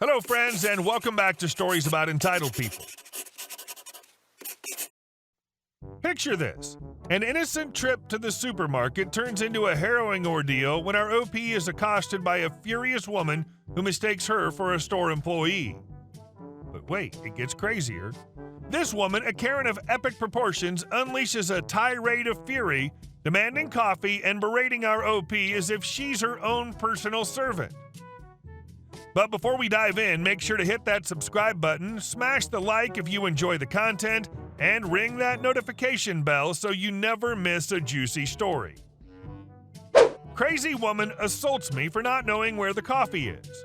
Hello, friends, and welcome back to Stories About Entitled People. Picture this. An innocent trip to the supermarket turns into a harrowing ordeal when our OP is accosted by a furious woman who mistakes her for a store employee. But wait, it gets crazier. This woman, a Karen of epic proportions, unleashes a tirade of fury, demanding coffee and berating our OP as if she's her own personal servant. But before we dive in, make sure to hit that subscribe button, smash the like if you enjoy the content, and ring that notification bell so you never miss a juicy story. Crazy woman assaults me for not knowing where the coffee is.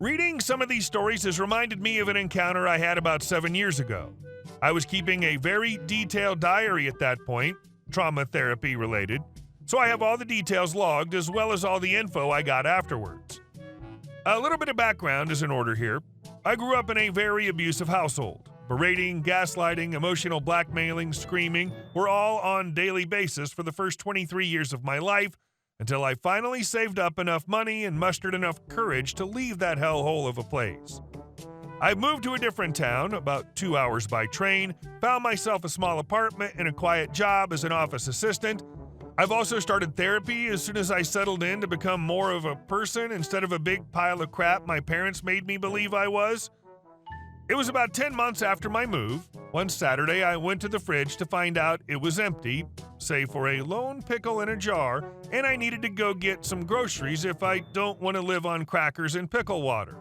Reading some of these stories has reminded me of an encounter I had about 7 years ago. I was keeping a very detailed diary at that point, trauma therapy related, so I have all the details logged as well as all the info I got afterwards. A little bit of background is in order here. I grew up in a very abusive household. Berating, gaslighting, emotional blackmailing, screaming were all on daily basis for the first 23 years of my life until I finally saved up enough money and mustered enough courage to leave that hellhole of a place. I moved to a different town, about 2 hours by train, found myself a small apartment and a quiet job as an office assistant. I've also started therapy as soon as I settled in to become more of a person instead of a big pile of crap my parents made me believe I was. It was about 10 months after my move. One Saturday, I went to the fridge to find out it was empty, save for a lone pickle in a jar, and I needed to go get some groceries if I don't want to live on crackers and pickle water.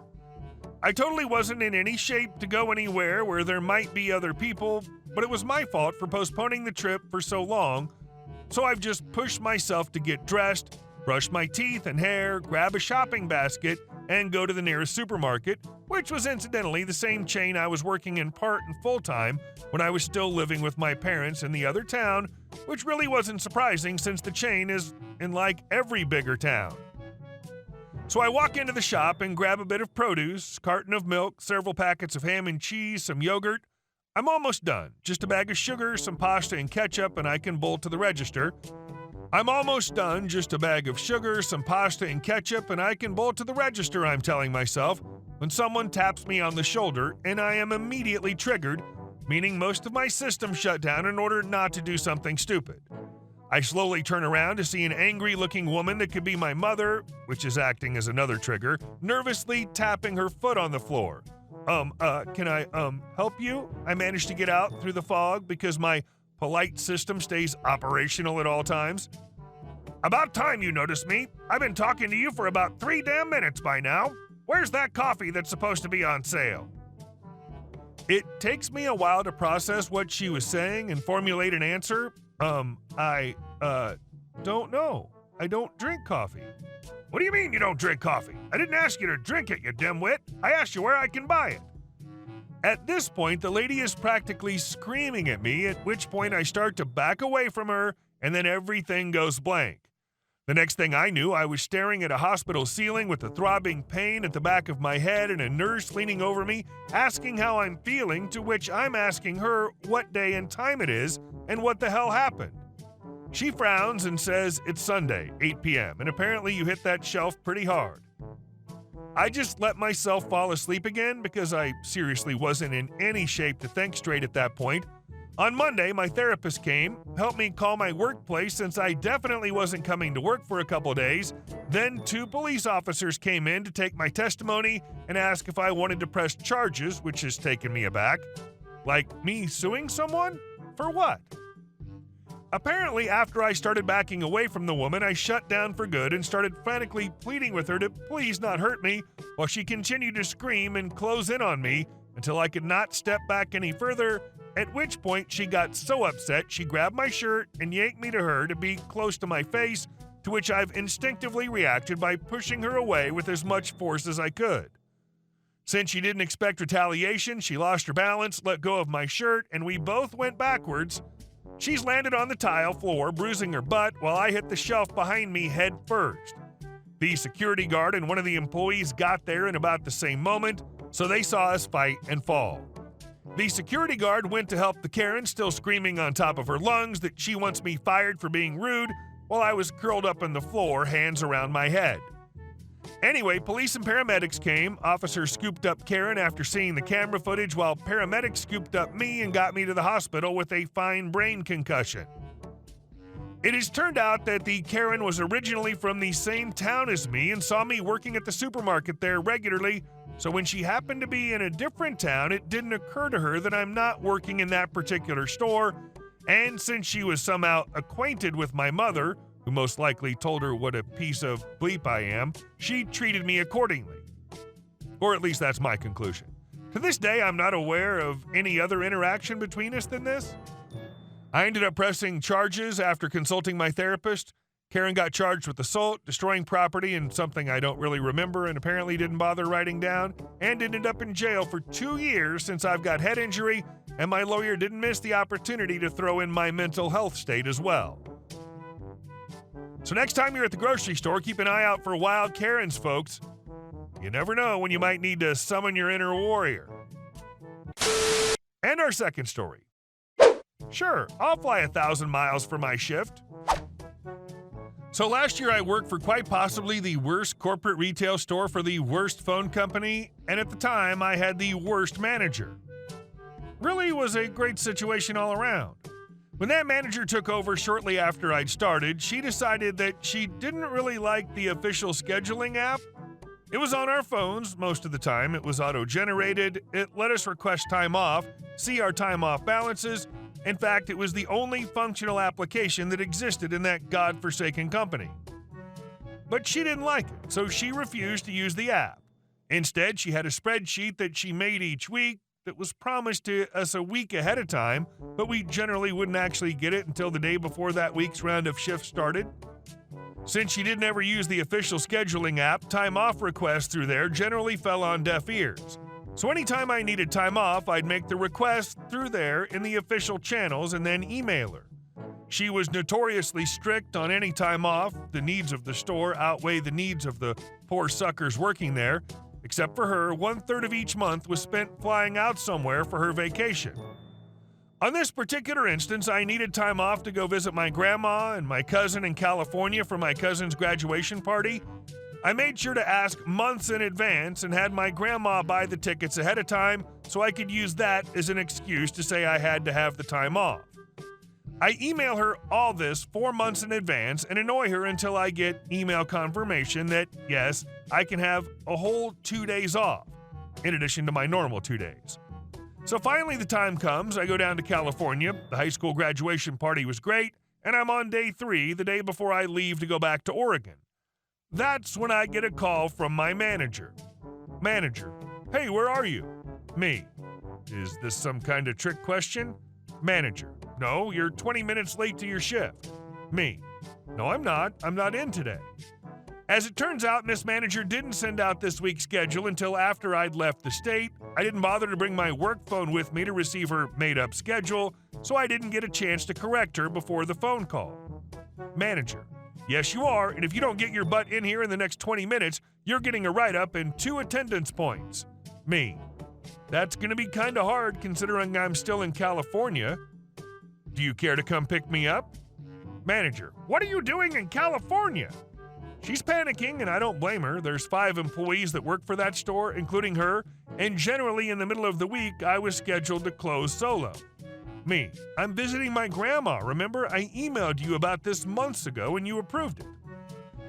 I totally wasn't in any shape to go anywhere where there might be other people, but it was my fault for postponing the trip for so long. So I've just pushed myself to get dressed, brush my teeth and hair, grab a shopping basket, and go to the nearest supermarket, which was incidentally the same chain I was working in part and full-time when I was still living with my parents in the other town, which really wasn't surprising since the chain is in like every bigger town. So I walk into the shop and grab a bit of produce, carton of milk, several packets of ham and cheese, some yogurt. I'm almost done. Just a bag of sugar, some pasta and ketchup, and I can bolt to the register. I'm almost done. Just a bag of sugar, some pasta and ketchup, and I can bolt to the register, I'm telling myself, when someone taps me on the shoulder, and I am immediately triggered, meaning most of my system shut down in order not to do something stupid. I slowly turn around to see an angry-looking woman that could be my mother, which is acting as another trigger, nervously tapping her foot on the floor. Can I help you? I managed to get out through the fog because my polite system stays operational at all times. About time you noticed me. I've been talking to you for about 3 damn minutes by now. Where's that coffee that's supposed to be on sale? It takes me a while to process what she was saying and formulate an answer. I don't know. I don't drink coffee. What do you mean you don't drink coffee? I didn't ask you to drink it, you dimwit. I asked you where I can buy it. At this point, the lady is practically screaming at me, at which point I start to back away from her, and then everything goes blank. The next thing I knew, I was staring at a hospital ceiling with a throbbing pain at the back of my head and a nurse leaning over me, asking how I'm feeling, to which I'm asking her what day and time it is and what the hell happened. She frowns and says it's Sunday, 8 p.m., and apparently you hit that shelf pretty hard. I just let myself fall asleep again because I seriously wasn't in any shape to think straight at that point. On Monday, my therapist came, helped me call my workplace since I definitely wasn't coming to work for a couple days. Then 2 police officers came in to take my testimony and ask if I wanted to press charges, which has taken me aback. Like me suing someone? For what? Apparently, after I started backing away from the woman, I shut down for good and started frantically pleading with her to please not hurt me while she continued to scream and close in on me until I could not step back any further, at which point she got so upset she grabbed my shirt and yanked me to her to be close to my face, to which I've instinctively reacted by pushing her away with as much force as I could. Since she didn't expect retaliation, she lost her balance, let go of my shirt, and we both went backwards. She's landed on the tile floor, bruising her butt, while I hit the shelf behind me head first. The security guard and one of the employees got there in about the same moment, so they saw us fight and fall. The security guard went to help the Karen, still screaming on top of her lungs that she wants me fired for being rude, while I was curled up on the floor, hands around my head. Anyway, police and paramedics came. Officers scooped up Karen after seeing the camera footage, while paramedics scooped up me and got me to the hospital with a fine brain concussion. It has turned out that the Karen was originally from the same town as me and saw me working at the supermarket there regularly, so when she happened to be in a different town, it didn't occur to her that I'm not working in that particular store, and since she was somehow acquainted with my mother, who most likely told her what a piece of bleep I am, she treated me accordingly. Or at least that's my conclusion. To this day, I'm not aware of any other interaction between us than this. I ended up pressing charges after consulting my therapist. Karen got charged with assault, destroying property, and something I don't really remember and apparently didn't bother writing down, and ended up in jail for 2 years since I've got head injury, and my lawyer didn't miss the opportunity to throw in my mental health state as well. So next time you're at the grocery store, keep an eye out for wild Karens, folks. You never know when you might need to summon your inner warrior. And our second story. Sure, I'll fly 1,000 miles for my shift. So last year I worked for quite possibly the worst corporate retail store for the worst phone company, and at the time I had the worst manager. Really was a great situation all around. When that manager took over shortly after I'd started, she decided that she didn't really like the official scheduling app. It was on our phones most of the time, it was auto-generated, it let us request time off, see our time off balances. In fact, it was the only functional application that existed in that godforsaken company. But she didn't like it, so she refused to use the app. Instead, she had a spreadsheet that she made each week that was promised to us a week ahead of time, but we generally wouldn't actually get it until the day before that week's round of shifts started. Since she didn't ever use the official scheduling app, time off requests through there generally fell on deaf ears. So anytime I needed time off, I'd make the request through there in the official channels and then email her. She was notoriously strict on any time off. The needs of the store outweigh the needs of the poor suckers working there. Except for her, 1/3 of each month was spent flying out somewhere for her vacation. On this particular instance, I needed time off to go visit my grandma and my cousin in California for my cousin's graduation party. I made sure to ask months in advance and had my grandma buy the tickets ahead of time so I could use that as an excuse to say I had to have the time off. I email her all this 4 months in advance and annoy her until I get email confirmation that, yes, I can have a whole 2 days off, in addition to my normal 2 days. So finally the time comes, I go down to California, the high school graduation party was great, and I'm on day 3, the day before I leave to go back to Oregon. That's when I get a call from my manager. Manager, hey, where are you? Me. Is this some kind of trick question? Manager, no, you're 20 minutes late to your shift. Me. No, I'm not. I'm not in today. As it turns out, Miss Manager didn't send out this week's schedule until after I'd left the state. I didn't bother to bring my work phone with me to receive her made-up schedule, so I didn't get a chance to correct her before the phone call. Manager, yes, you are, and if you don't get your butt in here in the next 20 minutes, you're getting a write-up and 2 attendance points. Me. That's gonna be kinda hard considering I'm still in California. Do you care to come pick me up? Manager, what are you doing in California? She's panicking, and I don't blame her. There's 5 employees that work for that store, including her, and generally in the middle of the week, I was scheduled to close solo. Me, I'm visiting my grandma, remember? I emailed you about this months ago and you approved it.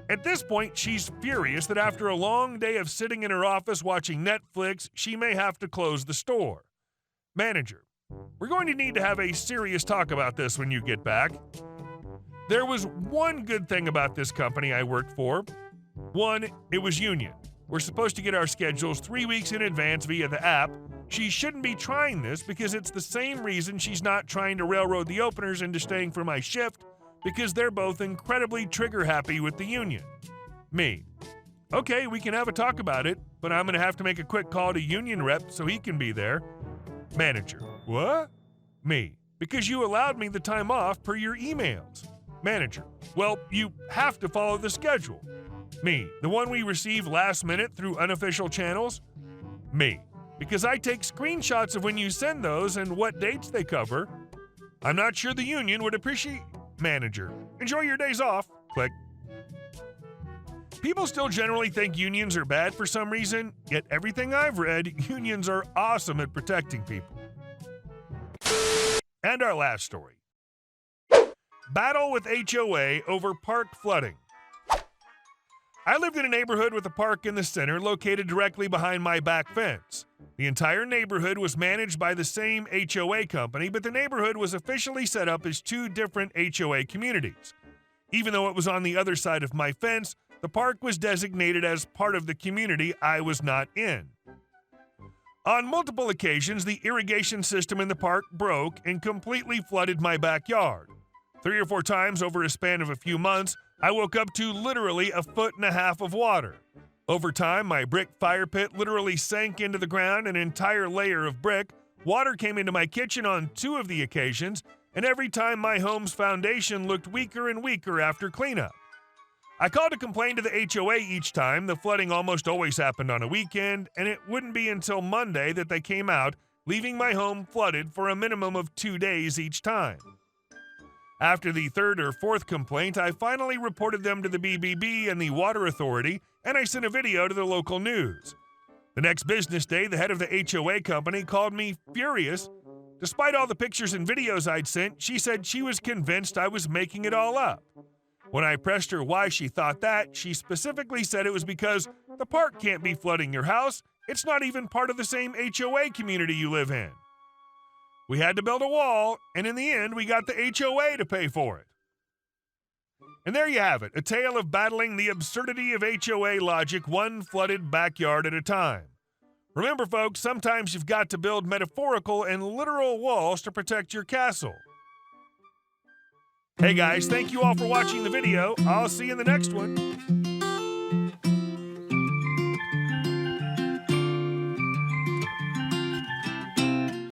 At this point, she's furious that after a long day of sitting in her office watching Netflix, she may have to close the store. Manager, we're going to need to have a serious talk about this when you get back. There was one good thing about this company I worked for. One, it was union. We're supposed to get our schedules 3 weeks in advance via the app. She shouldn't be trying this because it's the same reason she's not trying to railroad the openers into staying for my shift, because they're both incredibly trigger-happy with the union. Me. Okay, we can have a talk about it, but I'm gonna have to make a quick call to union rep so he can be there. Manager. What? Me. Because you allowed me the time off per your emails. Manager. Well, you have to follow the schedule. Me. The one we receive last minute through unofficial channels? Me. Because I take screenshots of when you send those and what dates they cover. I'm not sure the union would appreciate... Manager. Enjoy your days off. Click. People still generally think unions are bad for some reason, yet everything I've read, unions are awesome at protecting people. And our last story. Battle with HOA over park flooding. I lived in a neighborhood with a park in the center located directly behind my back fence. The entire neighborhood was managed by the same HOA company, but the neighborhood was officially set up as two different HOA communities. Even though it was on the other side of my fence, the park was designated as part of the community I was not in. On multiple occasions, the irrigation system in the park broke and completely flooded my backyard. 3 or 4 times over a span of a few months, I woke up to literally 1.5 feet of water. Over time, my brick fire pit literally sank into the ground, an entire layer of brick. Water came into my kitchen on 2 of the occasions, and every time my home's foundation looked weaker and weaker after cleanup. I called to complain to the HOA each time. The flooding almost always happened on a weekend, and it wouldn't be until Monday that they came out, leaving my home flooded for a minimum of 2 days each time. After the 3rd or 4th complaint, I finally reported them to the BBB and the Water Authority, and I sent a video to the local news. The next business day, the head of the HOA company called me furious. Despite all the pictures and videos I'd sent, she said she was convinced I was making it all up. When I pressed her why she thought that, she specifically said it was because the park can't be flooding your house. It's not even part of the same HOA community you live in. We had to build a wall, and in the end, we got the HOA to pay for it. And there you have it, a tale of battling the absurdity of HOA logic, one flooded backyard at a time. Remember, folks, sometimes you've got to build metaphorical and literal walls to protect your castle. Hey guys, thank you all for watching the video. I'll see you in the next one.